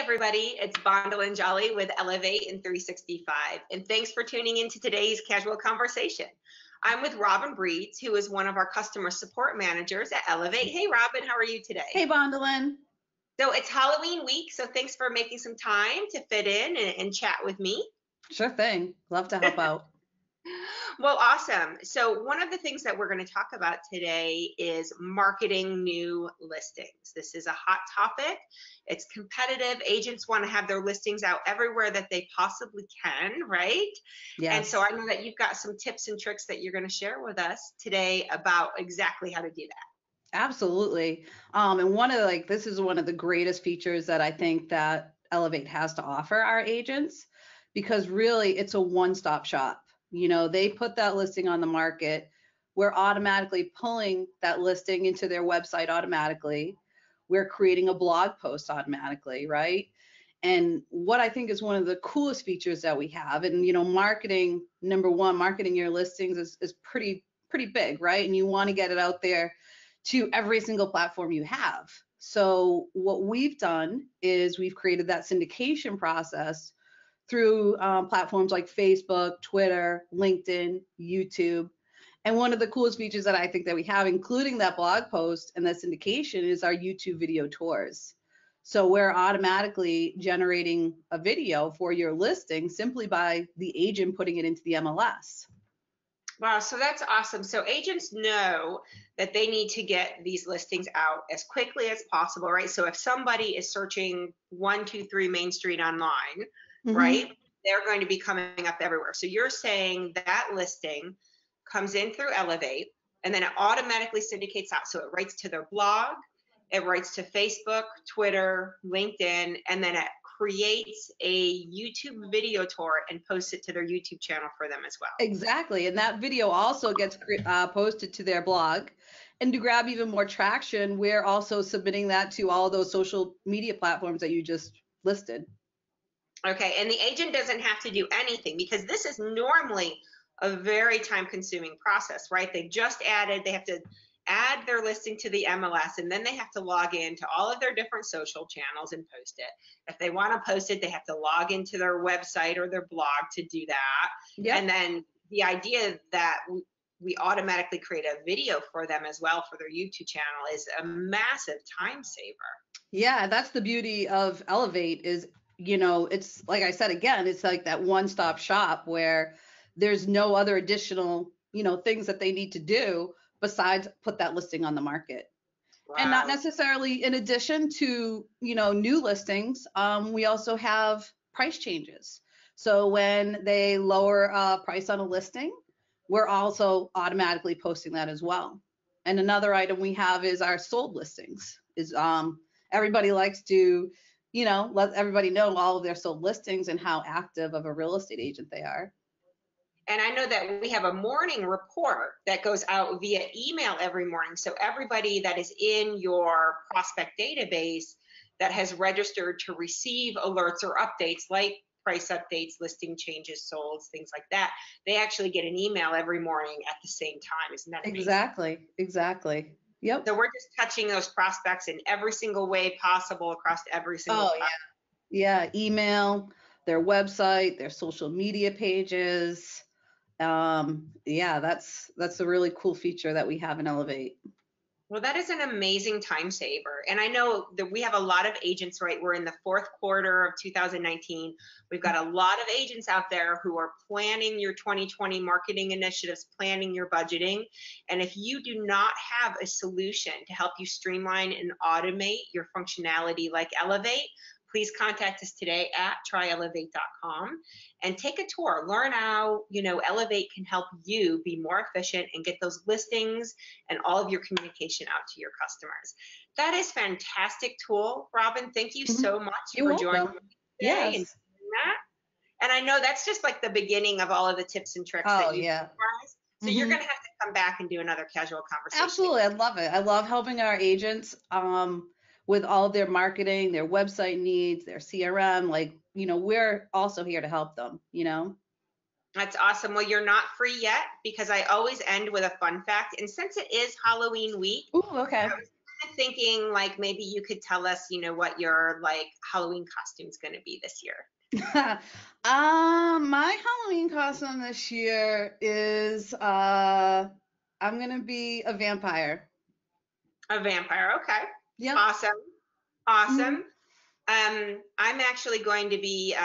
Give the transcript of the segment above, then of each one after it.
everybody, it's Bondel and Jolly with Elevate in 365, and thanks for tuning into today's casual conversation. I'm with Robin Breeds, who is one of our customer support managers at Elevate. Hey, Robin, how are you today? Hey, Bondelin. So it's Halloween week, so thanks for making some time to fit in and chat with me. Sure thing. Love to help out. Well, awesome. So one of the things that we're going to talk about today is marketing new listings. This is a hot topic. It's competitive. Agents want to have their listings out everywhere that they possibly can, right? Yes. And so I know that you've got some tips and tricks that you're going to share with us today about exactly how to do that. Absolutely. And this is one of the greatest features that I think that Elevate has to offer our agents, because really it's a one-stop shop. You know, they put that listing on the market. We're automatically pulling that listing into their website automatically. We're creating a blog post automatically, right? And what I think is one of the coolest features that we have, and marketing, number one, marketing your listings is pretty big, right? And you want to get it out there to every single platform you have. So what we've done is we've created that syndication process through platforms like Facebook, Twitter, LinkedIn, YouTube. And one of the coolest features that I think that we have, including that blog post and that syndication, is our YouTube video tours. So we're automatically generating a video for your listing simply by the agent putting it into the MLS. Wow, so that's awesome. So agents know that they need to get these listings out as quickly as possible, right? So if somebody is searching 123 Main Street online, right, they're going to be coming up everywhere. So you're saying that listing comes in through Elevate, and then it automatically syndicates out. So it writes to their blog, it writes to Facebook, Twitter, LinkedIn, and then it creates a YouTube video tour and posts it to their YouTube channel for them as well. Exactly. And that video also gets posted to their blog. And to grab even more traction, we're also submitting that to all those social media platforms that you just listed. Okay, and the agent doesn't have to do anything, because this is normally a very time-consuming process, right? They have to add their listing to the MLS, and then they have to log in to all of their different social channels and post it. If they want to post it, they have to log into their website or their blog to do that. Yep. And then the idea that we automatically create a video for them as well for their YouTube channel is a massive time saver. Yeah, that's the beauty of Elevate is, it's like I said, again, it's like that one-stop shop where there's no other additional, things that they need to do besides put that listing on the market. Wow. And not necessarily in addition to, new listings, we also have price changes. So when they lower price on a listing, we're also automatically posting that as well. And another item we have is our sold listings. Everybody likes to, let everybody know all of their sold listings and how active of a real estate agent they are. And I know that we have a morning report that goes out via email every morning. So everybody that is in your prospect database that has registered to receive alerts or updates like price updates, listing changes, sold, things like that, they actually get an email every morning at the same time. Isn't that amazing? Exactly. Yep. So we're just touching those prospects in every single way possible across every single platform. Yeah, email, their website, their social media pages. That's a really cool feature that we have in Elevate. Well, that is an amazing time saver. And I know that we have a lot of agents, right? We're in the fourth quarter of 2019. We've got a lot of agents out there who are planning your 2020 marketing initiatives, planning your budgeting. And if you do not have a solution to help you streamline and automate your functionality like Elevate, please contact us today at tryelevate.com and take a tour. Learn how, Elevate can help you be more efficient and get those listings and all of your communication out to your customers. That is a fantastic tool, Robin. Thank you so much for joining me today and doing that. And I know that's just like the beginning of all of the tips and tricks that you memorize. So you're going to have to come back and do another casual conversation. Absolutely. I love it. I love helping our agents with all of their marketing, their website needs, their CRM. We're also here to help them, That's awesome. Well, you're not free yet, because I always end with a fun fact. And since it is Halloween week, okay, I was thinking like maybe you could tell us, what your like Halloween costume's going to be this year. My Halloween costume this year is I'm gonna be a vampire. A vampire. Okay. Yep. Awesome. Mhm. Awesome. I'm actually going to be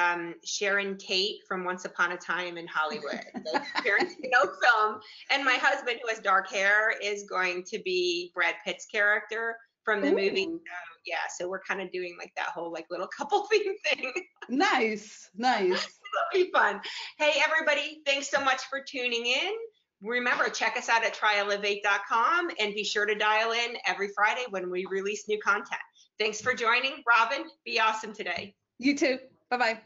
Sharon Tate from Once Upon a Time in Hollywood, the Tarantino film. And my husband, who has dark hair, is going to be Brad Pitt's character from the movie. Ooh. Yeah, so we're kind of doing like that whole like little couple theme thing. Nice, nice. It'll be fun. Hey, everybody, thanks so much for tuning in. Remember, check us out at tryelevate.com and be sure to dial in every Friday when we release new content. Thanks for joining. Robin, be awesome today. You too. Bye-bye.